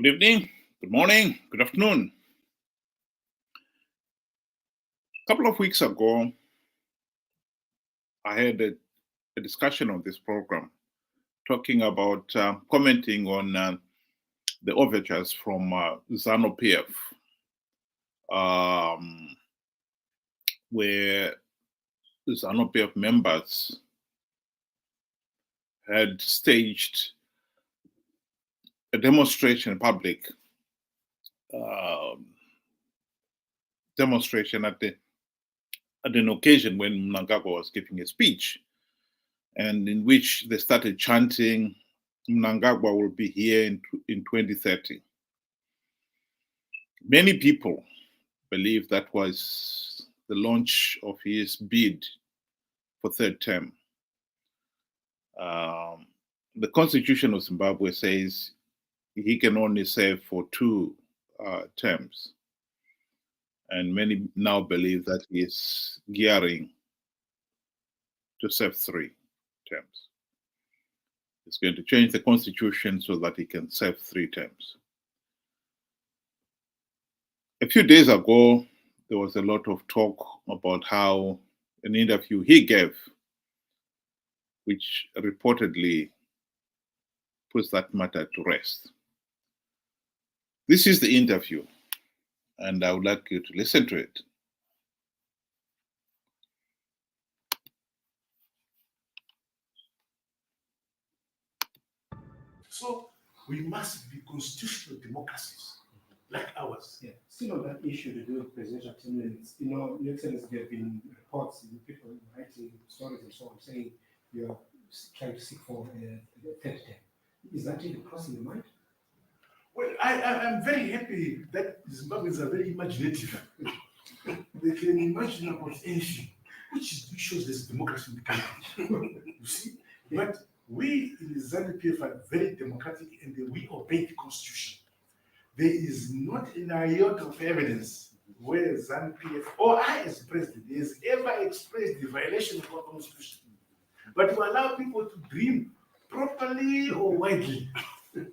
Good evening, good morning, good afternoon. A couple of weeks ago, I had a discussion on this program talking about commenting on the overtures from Zanu PF, where Zanu PF members had staged a demonstration, public demonstration at an occasion when Mnangagwa was giving a speech, and in which they started chanting, Mnangagwa will be here in 2030. Many people believe that was the launch of his bid for third term. The Constitution of Zimbabwe says he can only serve for 2 terms. And many now believe that he is gearing to serve 3 terms. He's going to change the Constitution so that he can serve 3 terms. A few days ago, there was a lot of talk about how an interview he gave, which reportedly puts that matter to rest. This is the interview, and I would like you to listen to it. So we must be constitutional democracies like ours. Yeah. Still on that issue to do with presidential attendance, Your Excellency, there have been reports, people writing stories and so on, saying you are trying to seek for a third term. Is that even crossing your mind? Well, I'm very happy that Zimbabweans are very imaginative. They can imagine about anything, which shows there's democracy in the country. You see? But we in the Zanu PF are very democratic and we obey the Constitution. There is not an iota of evidence where Zanu PF or I as president has ever expressed the violation of our Constitution. But to allow people to dream properly or widely,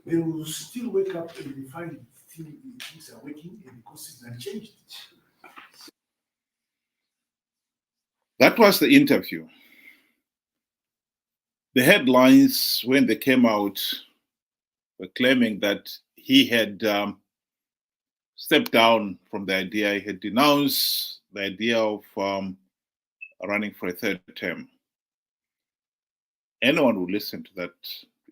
they will still wake up and they find things are working and the Constitution has changed. That was the interview. The headlines, when they came out, were claiming that he had stepped down from the idea, he had denounced the idea of running for a third term. Anyone who listened to that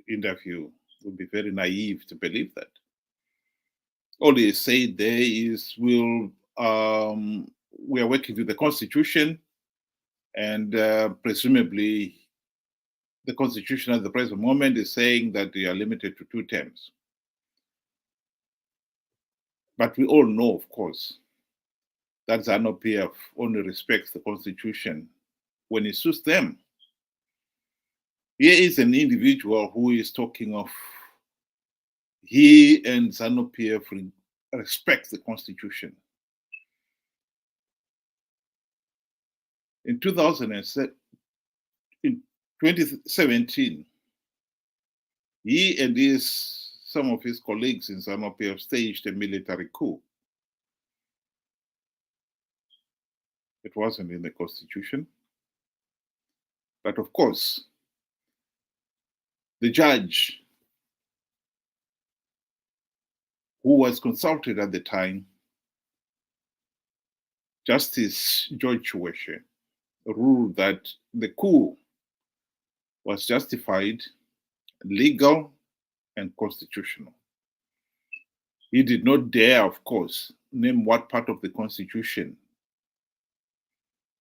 interview would be very naive to believe that. All he said there is, we are working with the Constitution, and presumably the Constitution at the present moment is saying that they are limited to 2 terms. But we all know, of course, that Zanu PF only respects the Constitution when it suits them. Here is an individual who is talking of he and Zanu PF respect the Constitution. In 2017, he and some of his colleagues in Zanu PF staged a military coup. It wasn't in the Constitution. But of course, the judge who was consulted at the time, Justice George Chiweshe, ruled that the coup was justified, legal, and constitutional. He did not dare, of course, name what part of the Constitution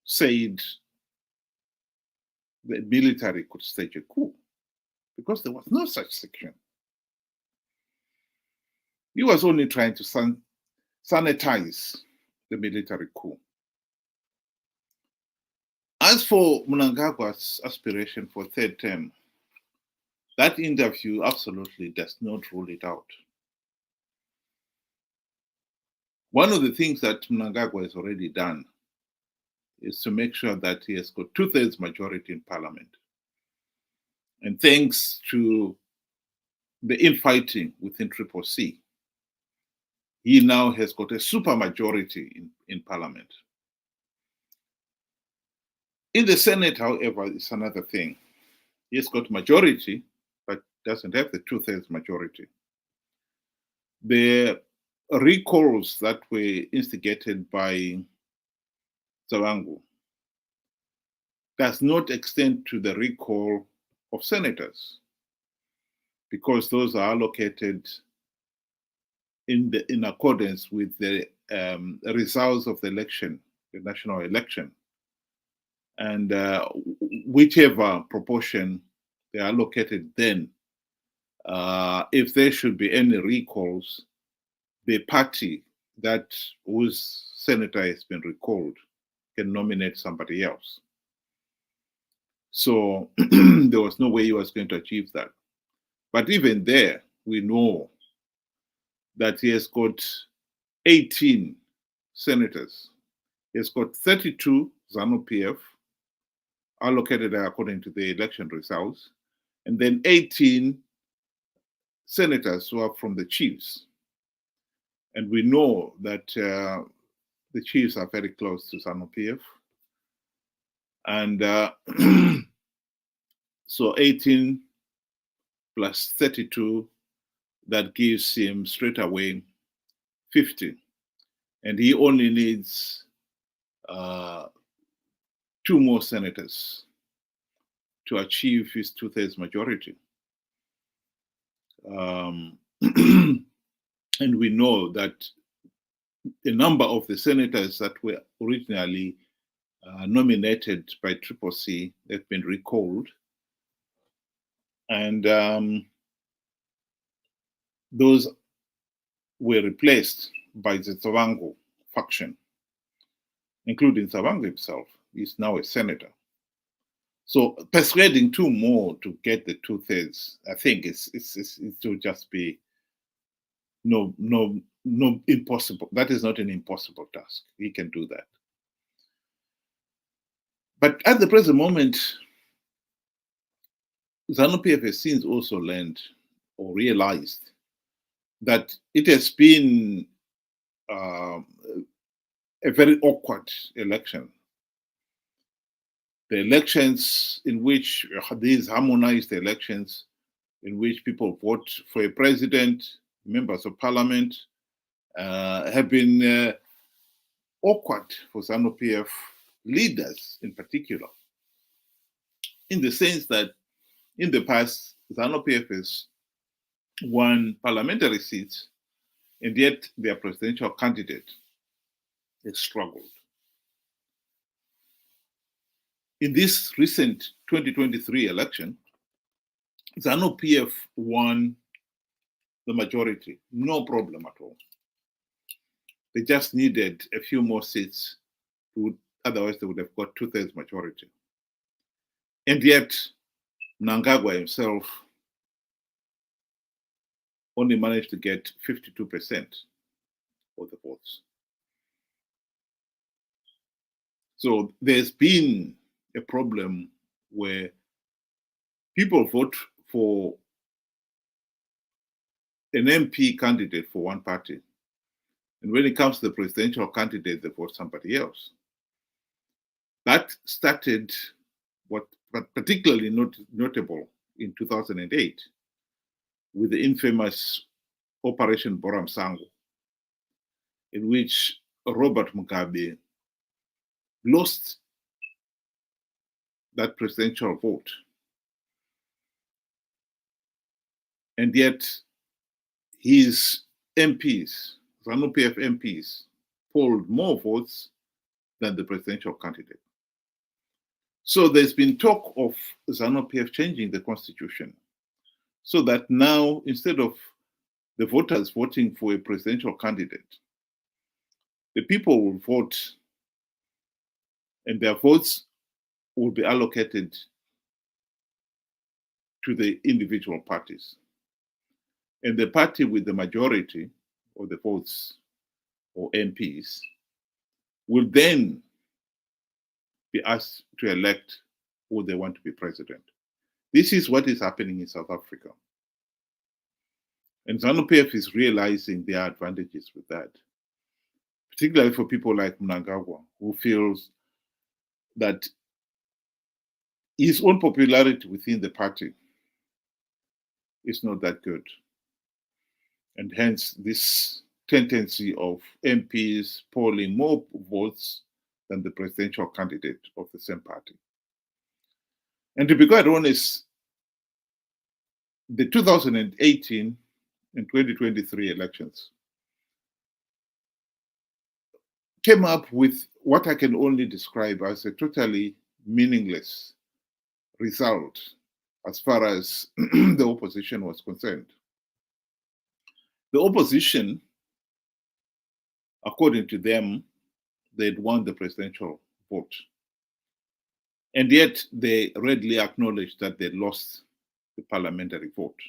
said the military could stage a coup, because there was no such section. He was only trying to sanitize the military coup. As for Mnangagwa's aspiration for third term, that interview absolutely does not rule it out. One of the things that Mnangagwa has already done is to make sure that he has got 2/3 majority in parliament. And thanks to the infighting within Triple C, he now has got a supermajority in parliament. In the Senate, however, it's another thing. He's got majority, but doesn't have the 2/3 majority. The recalls that were instigated by Zawangu does not extend to the recall of senators, because those are allocated in accordance with the results of the election, the national election. And whichever proportion they are allocated then, if there should be any recalls, the party whose senator has been recalled can nominate somebody else. So there was no way he was going to achieve that. But even there, we know that he has got 18 senators. He has got 32 Zanu PF, allocated according to the election results, and then 18 senators who are from the chiefs. And we know that the chiefs are very close to Zanu PF. And so 18 plus 32, that gives him straight away 50. And he only needs 2 more senators to achieve his 2/3 majority. And we know that a number of the senators that were originally nominated by CCC have been recalled. And those were replaced by the Zawangu faction, including Zawangu himself. He's now a senator. So persuading 2 more to get the 2/3, I think it will just be no impossible. That is not an impossible task. He can do that. But at the present moment, Zanu PF has since also learned or realized that it has been a very awkward election. The elections in which these harmonized elections in which people vote for a president, members of parliament, have been awkward for Zanu PF leaders in particular, in the sense that in the past, Zanu PF has won parliamentary seats, and yet their presidential candidate has struggled. In this recent 2023 election, Zanu PF won the majority, no problem at all. They just needed a few more seats, otherwise they would have got 2/3 majority. And yet, Mnangagwa himself only managed to get 52% of the votes. So there's been a problem where people vote for an MP candidate for one party, and when it comes to the presidential candidate, they vote somebody else. That started what particularly notable in 2008 with the infamous Operation Boramsango, in which Robert Mugabe lost that presidential vote. And yet his MPs, Zanu PF MPs, polled more votes than the presidential candidate. So there's been talk of Zanu PF changing the constitution so that now, instead of the voters voting for a presidential candidate, the people will vote and their votes will be allocated to the individual parties. And the party with the majority of the votes or MPs will then be asked to elect who they want to be president. This is what is happening in South Africa. And Zanu PF is realizing their advantages with that, particularly for people like Mnangagwa, who feels that his own popularity within the party is not that good. And hence this tendency of MPs polling more votes than the presidential candidate of the same party. And to be quite honest, the 2018 and 2023 elections came up with what I can only describe as a totally meaningless result as far as the opposition was concerned. The opposition, according to them, they'd won the presidential vote. And yet they readily acknowledged that they lost the parliamentary vote.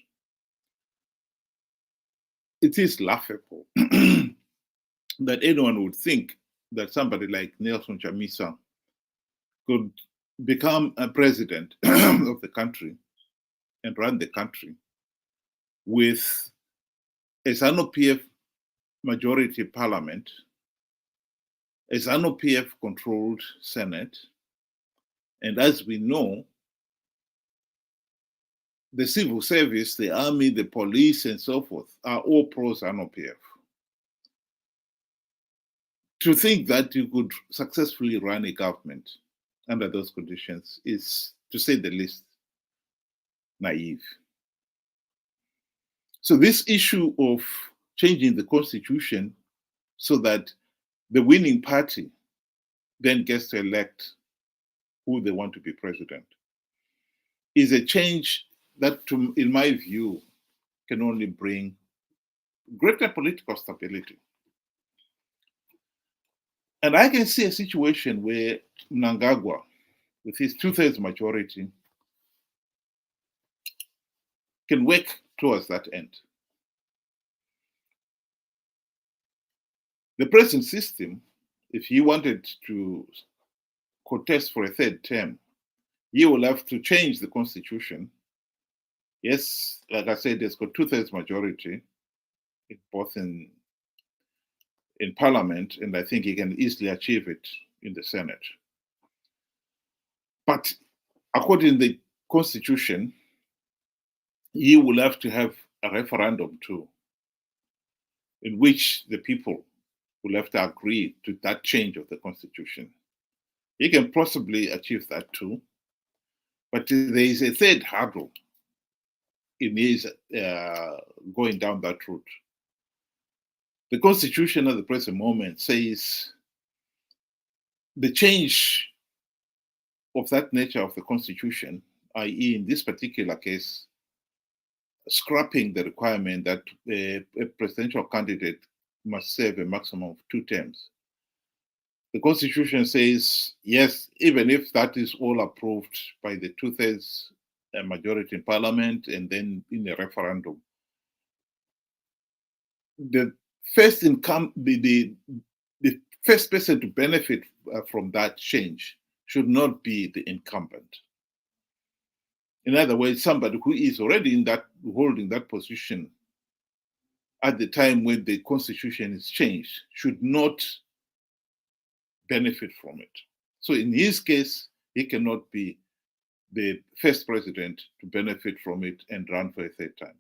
It is laughable that anyone would think that somebody like Nelson Chamisa could become a president of the country and run the country with a Zanu PF majority parliament, a Zanu PF controlled Senate, and as we know, the civil service, the army, the police, and so forth are all pro-Zanu PF. To think that you could successfully run a government under those conditions is, to say the least, naive. So this issue of changing the constitution so that the winning party then gets to elect who they want to be president is a change that, in my view, can only bring greater political stability. And I can see a situation where Mnangagwa, with his 2/3 majority, can work towards that end. The present system, if he wanted to contest for a third term, he will have to change the constitution. Yes, like I said, it's got 2/3 majority, both in parliament, and I think he can easily achieve it in the Senate. But according to the constitution, he will have to have a referendum too, in which the people will have to agree to that change of the constitution. He can possibly achieve that too, but there is a third hurdle in his going down that route. The constitution at the present moment says the change of that nature of the constitution, i.e. in this particular case, scrapping the requirement that a presidential candidate must serve a maximum of 2 terms. The constitution says, yes, even if that is all approved by the 2/3 majority in parliament and then in a referendum, the first the first person to benefit from that change should not be the incumbent. In other words, somebody who is already holding that position at the time when the constitution is changed should not benefit from it. So in his case, he cannot be the first president to benefit from it and run for a third time.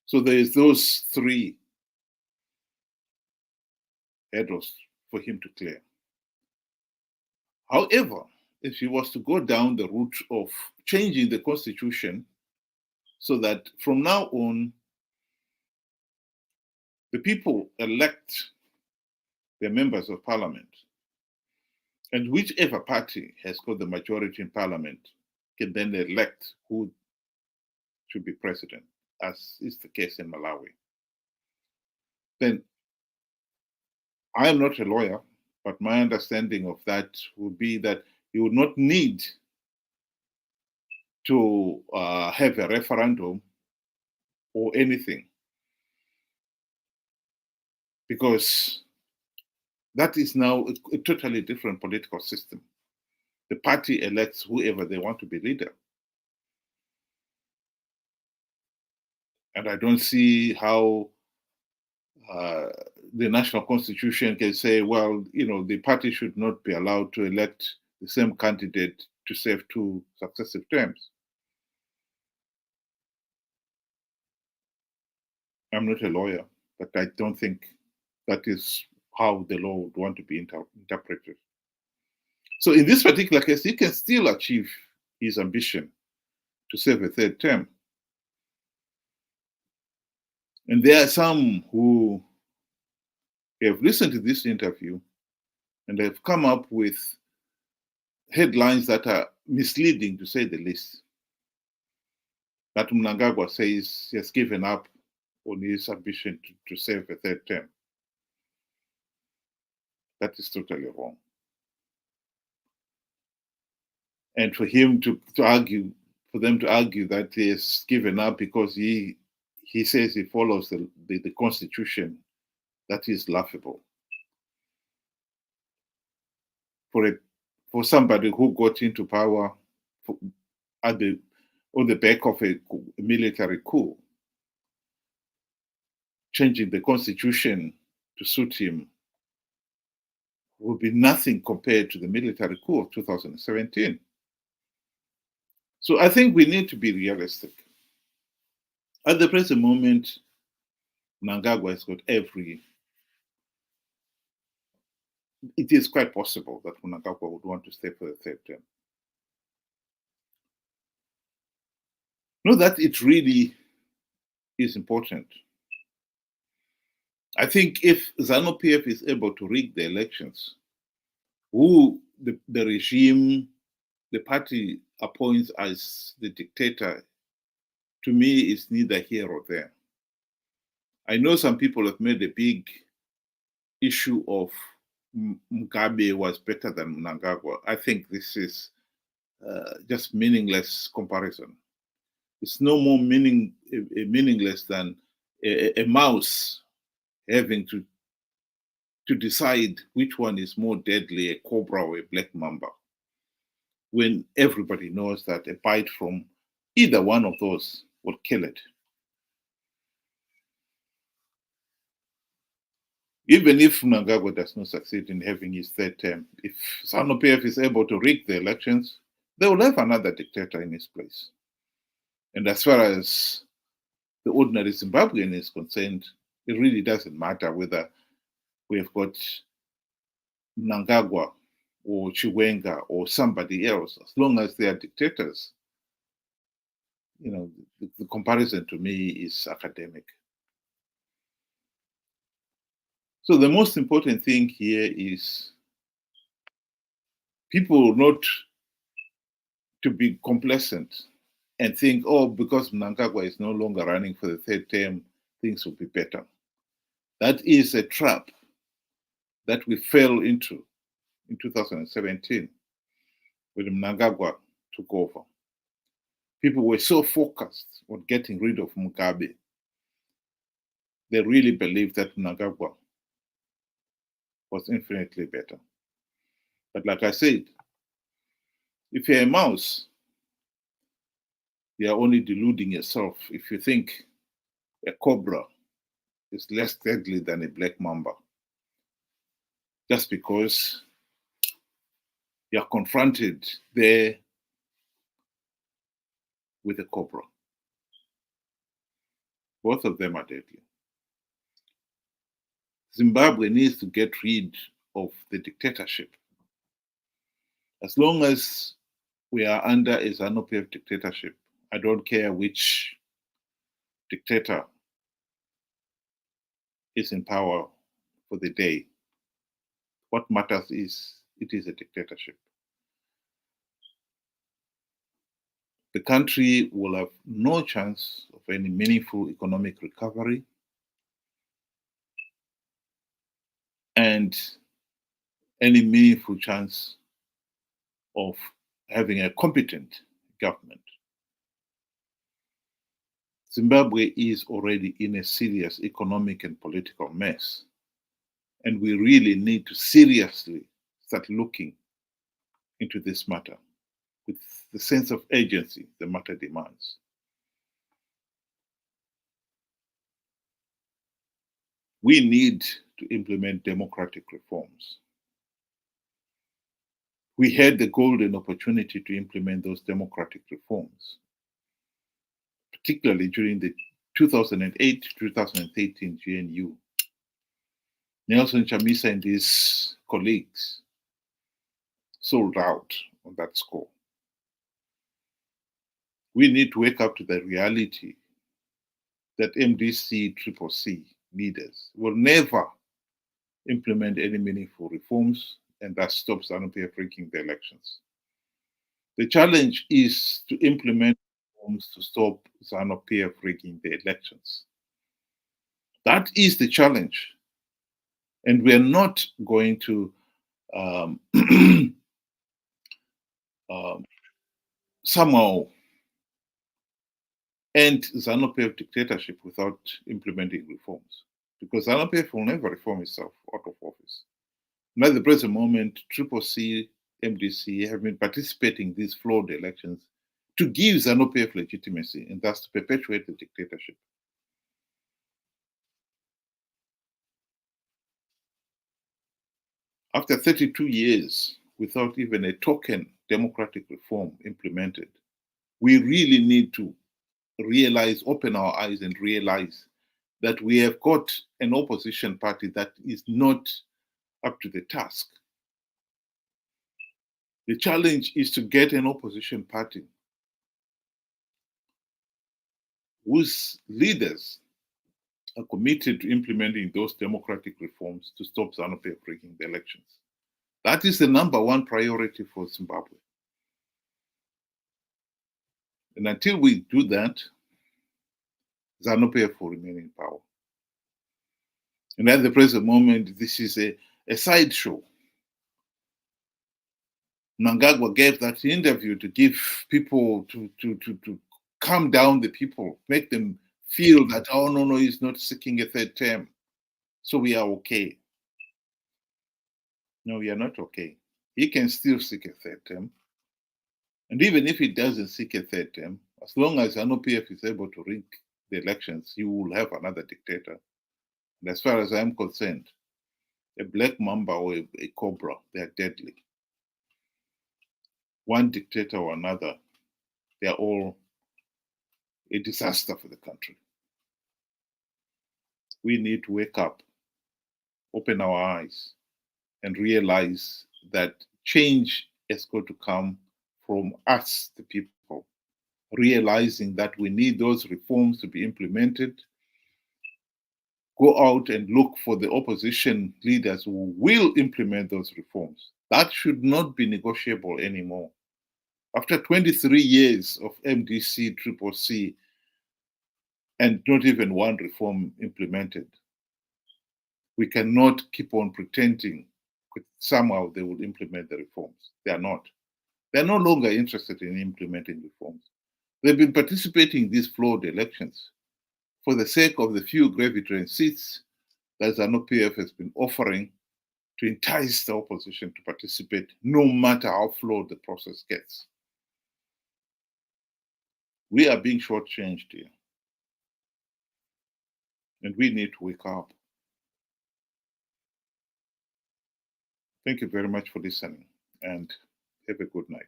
So there is those 3 hurdles for him to clear. However, if he was to go down the route of changing the constitution so that from now on, the people elect their members of parliament, and whichever party has got the majority in parliament can then elect who should be president, as is the case in Malawi. Then I am not a lawyer, but my understanding of that would be that you would not need to have a referendum or anything, because that is now a totally different political system. The party elects whoever they want to be leader. And I don't see how the national constitution can say, well, the party should not be allowed to elect the same candidate to serve 2 successive terms. I'm not a lawyer, but I don't think that is how the law would want to be interpreted. So in this particular case, he can still achieve his ambition to serve a 3rd term. And there are some who have listened to this interview and have come up with headlines that are misleading, to say the least. That Mnangagwa says he has given up on his ambition to serve a 3rd term. That is totally wrong. And for him to argue, for them to argue that he has given up because he says he follows the Constitution, that is laughable. For somebody who got into power on the back of a military coup, changing the Constitution to suit him would be nothing compared to the military coup of 2017. So I think we need to be realistic. At the present moment, Mnangagwa has got it is quite possible that Mnangagwa would want to stay for the 3rd term. Not that it really is important. I think if Zanu PF is able to rig the elections, who the regime, the party appoints as the dictator, to me is neither here or there. I know some people have made a big issue of Mugabe was better than Mnangagwa. I think this is just meaningless comparison. It's no more meaningless than a mouse having to decide which one is more deadly, a cobra or a black mamba, when everybody knows that a bite from either one of those will kill it. Even if Mnangagwa does not succeed in having his 3rd term, if Zanu PF is able to rig the elections, they will have another dictator in his place. And as far as the ordinary Zimbabwean is concerned, it really doesn't matter whether we have got Mnangagwa or Chiwenga or somebody else, as long as they are dictators. The comparison to me is academic. So the most important thing here is people not to be complacent and think, oh, because Mnangagwa is no longer running for the 3rd term, things will be better. That is a trap that we fell into in 2017 when Mnangagwa took over. People were so focused on getting rid of Mugabe, they really believed that Mnangagwa was infinitely better. But like I said, if you're a mouse, you're only deluding yourself if you think a cobra is less deadly than a black mamba, just because you're confronted there with a cobra. Both of them are deadly. Zimbabwe needs to get rid of the dictatorship. As long as we are under a Zanu PF dictatorship, I don't care which dictator is in power for the day. What matters is it is a dictatorship. The country will have no chance of any meaningful economic recovery, and any meaningful chance of having a competent government. Zimbabwe is already in a serious economic and political mess, and we really need to seriously start looking into this matter with the sense of urgency the matter demands. We need to implement democratic reforms. We had the golden opportunity to implement those democratic reforms, particularly during the 2008-2013 GNU. Nelson Chamisa and his colleagues sold out on that score. We need to wake up to the reality that MDC CCC leaders will never implement any meaningful reforms and thus stop Zanu PF rigging the elections. The challenge is to implement reforms to stop Zanu PF rigging the elections. That is the challenge. And we are not going to somehow end Zanu PF dictatorship without implementing reforms, because Zanu PF will never reform itself out of office. And at the present moment, CCC, MDC have been participating in these flawed elections to give Zanu PF legitimacy and thus to perpetuate the dictatorship. After 32 years without even a token democratic reform implemented, we really need to realize, open our eyes and realize that we have got an opposition party that is not up to the task. The challenge is to get an opposition party whose leaders are committed to implementing those democratic reforms to stop Zanu PF rigging the elections. That is the number one priority for Zimbabwe. And until we do that, Zanu PF will remain in power. And at the present moment, this is a sideshow. Mnangagwa gave that interview to give people, to calm down the people, make them feel that, oh, no, he's not seeking a third term, so we are okay. No, we are not okay. He can still seek a third term. And even if he doesn't seek a third term, as long as Zanu PF is able to rig the elections, he will have another dictator. And as far as I'm concerned, a black mamba or a cobra, they are deadly. One dictator or another, they are all a disaster for the country. We need to wake up, open our eyes, and realize that change is going to come from us, the people, realizing that we need those reforms to be implemented. Go out and look for the opposition leaders who will implement those reforms. That should not be negotiable anymore. After 23 years of MDC, CCC, and not even one reform implemented, we cannot keep on pretending that somehow they will implement the reforms. They are not. They're no longer interested in implementing reforms. They've been participating in these flawed elections for the sake of the few gravity seats that Zanu PF has been offering to entice the opposition to participate, no matter how flawed the process gets. We are being shortchanged here. And we need to wake up. Thank you very much for listening, and have a good night.